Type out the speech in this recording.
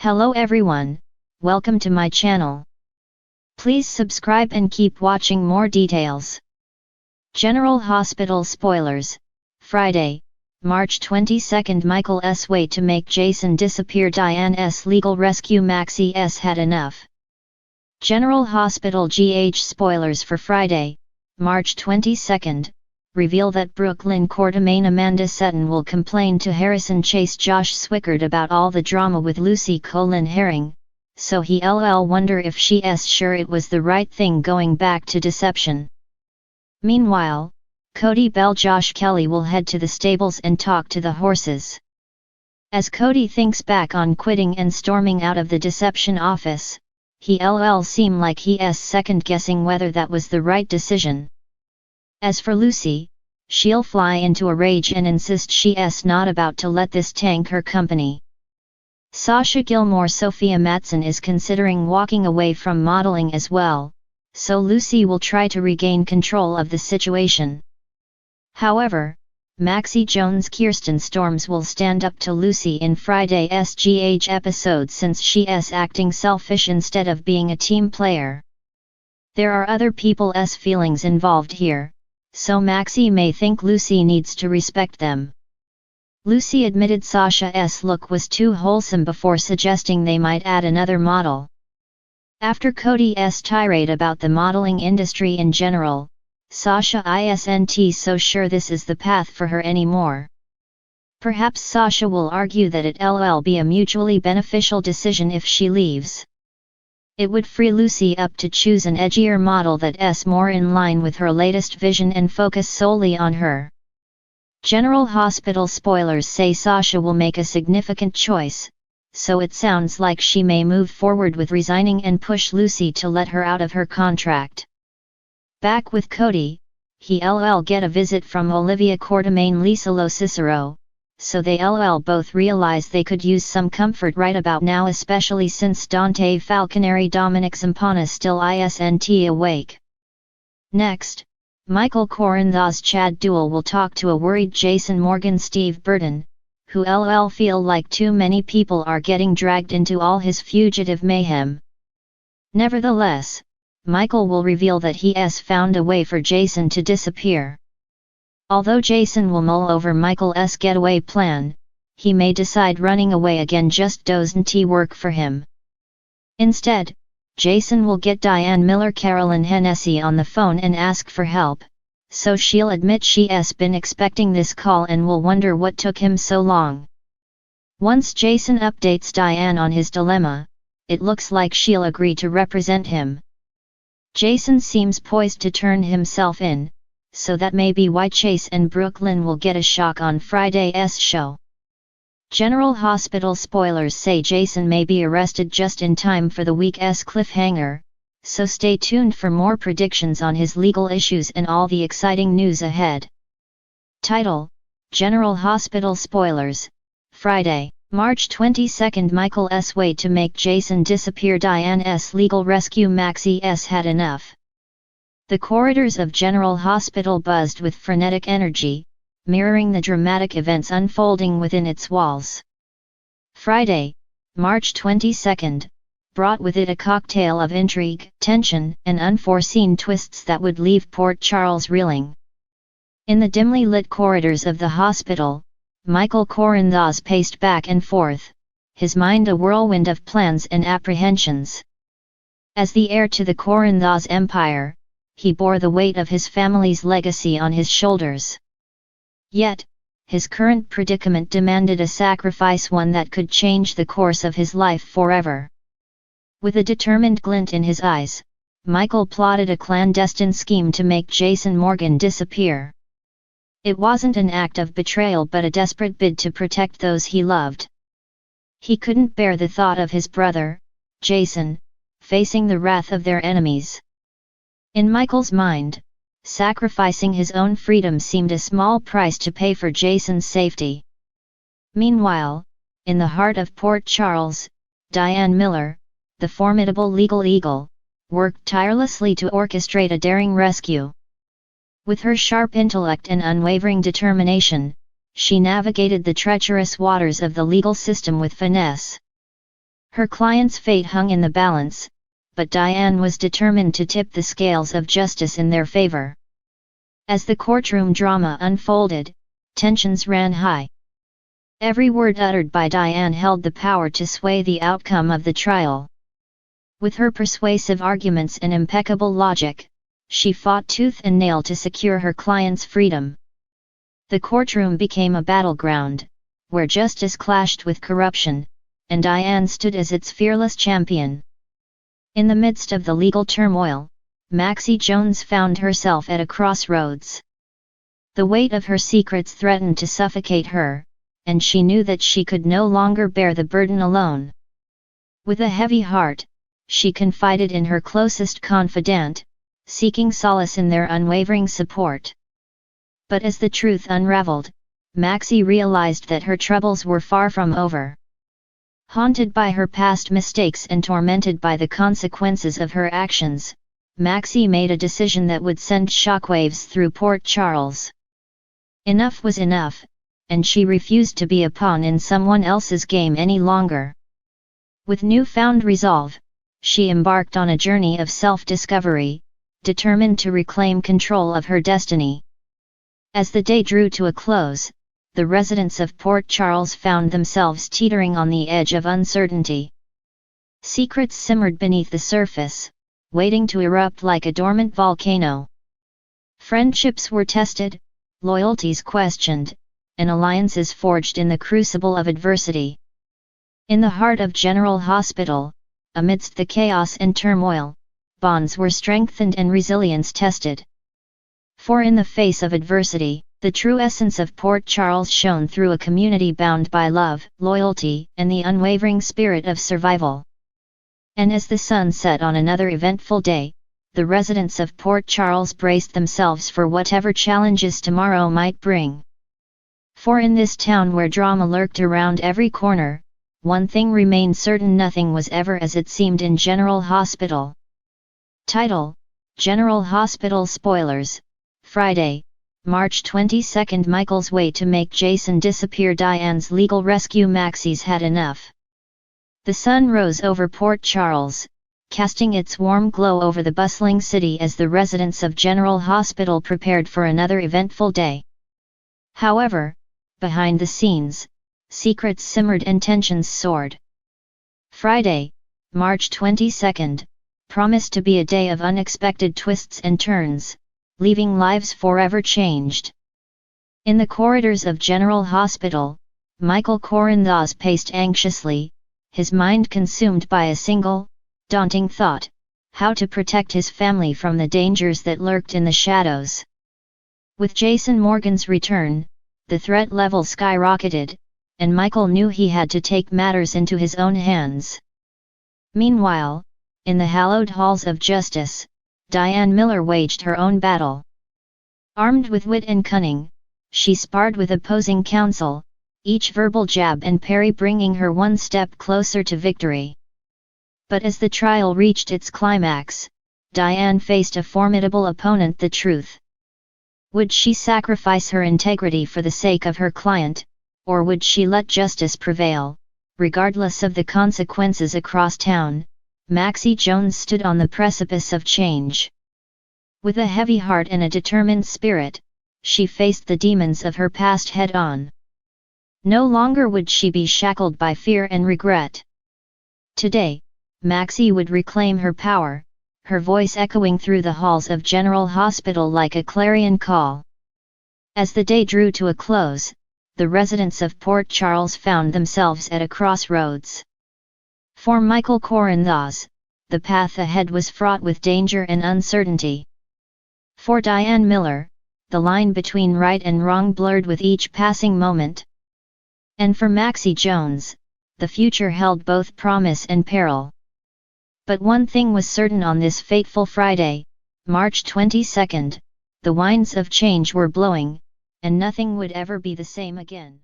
Hello everyone, welcome to my channel. Please subscribe and keep watching more details. General Hospital spoilers. Friday, March 22nd. Michael's way to make Jason disappear. Diane's legal rescue. Maxie's had enough. General Hospital GH spoilers for Friday, March 22nd, reveal that Brooklyn Quartermain Amanda Sutton will complain to Harrison Chase Josh Swickard about all the drama with Lucy Herring, so he wonder if she's sure it was the right thing going back to deception. Meanwhile, Cody Bell Josh Kelly will head to the stables and talk to the horses. As Cody thinks back on quitting and storming out of the deception office, he seem like he's second-guessing whether that was the right decision. As for Lucy, she'll fly into a rage and insist she's not about to let this tank her company. Sasha Gilmore Sophia Matson is considering walking away from modeling as well, so Lucy will try to regain control of the situation. However, Maxie Jones Kirsten Storms will stand up to Lucy in Friday's GH episode since she's acting selfish instead of being a team player. There are other people's feelings involved here, so Maxie may think Lucy needs to respect them. Lucy admitted Sasha's look was too wholesome before suggesting they might add another model. After Cody's tirade about the modeling industry in general, Sasha isn't so sure this is the path for her anymore. Perhaps Sasha will argue that it'll be a mutually beneficial decision if she leaves. It would free Lucy up to choose an edgier model that's more in line with her latest vision and focus solely on her. General Hospital spoilers say Sasha will make a significant choice, so it sounds like she may move forward with resigning and push Lucy to let her out of her contract. Back with Cody, he'll get a visit from Olivia Quartermain Lisa Lo Cicero, so they'll both realize they could use some comfort right about now, especially since Dante Falconeri Dominic Zampana still isn't awake. Next, Michael Corinthos Chad Duell will talk to a worried Jason Morgan Steve Burton, who feel like too many people are getting dragged into all his fugitive mayhem. Nevertheless, Michael will reveal that he's found a way for Jason to disappear. Although Jason will mull over Michael's getaway plan, he may decide running away again just doesn't work for him. Instead, Jason will get Diane Miller Carolyn Hennessy on the phone and ask for help, so she'll admit she's been expecting this call and will wonder what took him so long. Once Jason updates Diane on his dilemma, it looks like she'll agree to represent him. Jason seems poised to turn himself in, so that may be why Chase and Brooklyn will get a shock on Friday's show. General Hospital spoilers say Jason may be arrested just in time for the week's cliffhanger, so stay tuned for more predictions on his legal issues and all the exciting news ahead. Title: General Hospital spoilers. Friday, March 22nd. Michael's way to make Jason disappear. Diane's legal rescue. Maxie's had enough. The corridors of General Hospital buzzed with frenetic energy, mirroring the dramatic events unfolding within its walls. Friday, March 22nd, brought with it a cocktail of intrigue, tension, and unforeseen twists that would leave Port Charles reeling. In the dimly lit corridors of the hospital, Michael Corinthos paced back and forth, his mind a whirlwind of plans and apprehensions. As the heir to the Corinthos empire, he bore the weight of his family's legacy on his shoulders. Yet, his current predicament demanded a sacrifice, one that could change the course of his life forever. With a determined glint in his eyes, Michael plotted a clandestine scheme to make Jason Morgan disappear. It wasn't an act of betrayal but a desperate bid to protect those he loved. He couldn't bear the thought of his brother, Jason, facing the wrath of their enemies. In Michael's mind, sacrificing his own freedom seemed a small price to pay for Jason's safety. Meanwhile, in the heart of Port Charles, Diane Miller, the formidable legal eagle, worked tirelessly to orchestrate a daring rescue. With her sharp intellect and unwavering determination, she navigated the treacherous waters of the legal system with finesse. Her client's fate hung in the balance, but Diane was determined to tip the scales of justice in their favor. As the courtroom drama unfolded, tensions ran high. Every word uttered by Diane held the power to sway the outcome of the trial. With her persuasive arguments and impeccable logic, she fought tooth and nail to secure her client's freedom. The courtroom became a battleground, where justice clashed with corruption, and Diane stood as its fearless champion. In the midst of the legal turmoil, Maxie Jones found herself at a crossroads. The weight of her secrets threatened to suffocate her, and she knew that she could no longer bear the burden alone. With a heavy heart, she confided in her closest confidant, seeking solace in their unwavering support. But as the truth unraveled, Maxie realized that her troubles were far from over. Haunted by her past mistakes and tormented by the consequences of her actions, Maxie made a decision that would send shockwaves through Port Charles. Enough was enough, and she refused to be a pawn in someone else's game any longer. With newfound resolve, she embarked on a journey of self-discovery, determined to reclaim control of her destiny. As the day drew to a close, the residents of Port Charles found themselves teetering on the edge of uncertainty. Secrets simmered beneath the surface, waiting to erupt like a dormant volcano. Friendships were tested, loyalties questioned, and alliances forged in the crucible of adversity. In the heart of General Hospital, amidst the chaos and turmoil, bonds were strengthened and resilience tested. For in the face of adversity, the true essence of Port Charles shone through, a community bound by love, loyalty, and the unwavering spirit of survival. And as the sun set on another eventful day, the residents of Port Charles braced themselves for whatever challenges tomorrow might bring. For in this town where drama lurked around every corner, one thing remained certain: nothing was ever as it seemed in General Hospital. Title: General Hospital Spoilers. Friday, March 22. Michael's way to make Jason disappear. Diane's legal rescue. Maxie's had enough. The sun rose over Port Charles, casting its warm glow over the bustling city as the residents of General Hospital prepared for another eventful day. However, behind the scenes, secrets simmered and tensions soared. Friday, March 22, promised to be a day of unexpected twists and turns, leaving lives forever changed. In the corridors of General Hospital, Michael Corrinthos paced anxiously, his mind consumed by a single, daunting thought: how to protect his family from the dangers that lurked in the shadows. With Jason Morgan's return, the threat level skyrocketed, and Michael knew he had to take matters into his own hands. Meanwhile, in the hallowed halls of justice, Diane Miller waged her own battle. Armed with wit and cunning, she sparred with opposing counsel, each verbal jab and parry bringing her one step closer to victory. But as the trial reached its climax, Diane faced a formidable opponent: the truth. Would she sacrifice her integrity for the sake of her client, or would she let justice prevail? Regardless of the consequences across town, Maxie Jones stood on the precipice of change. With a heavy heart and a determined spirit, she faced the demons of her past head-on. No longer would she be shackled by fear and regret. Today, Maxie would reclaim her power, her voice echoing through the halls of General Hospital like a clarion call. As the day drew to a close, the residents of Port Charles found themselves at a crossroads. For Michael Corrinthos, the path ahead was fraught with danger and uncertainty. For Diane Miller, the line between right and wrong blurred with each passing moment. And for Maxie Jones, the future held both promise and peril. But one thing was certain on this fateful Friday, March 22, the winds of change were blowing, and nothing would ever be the same again.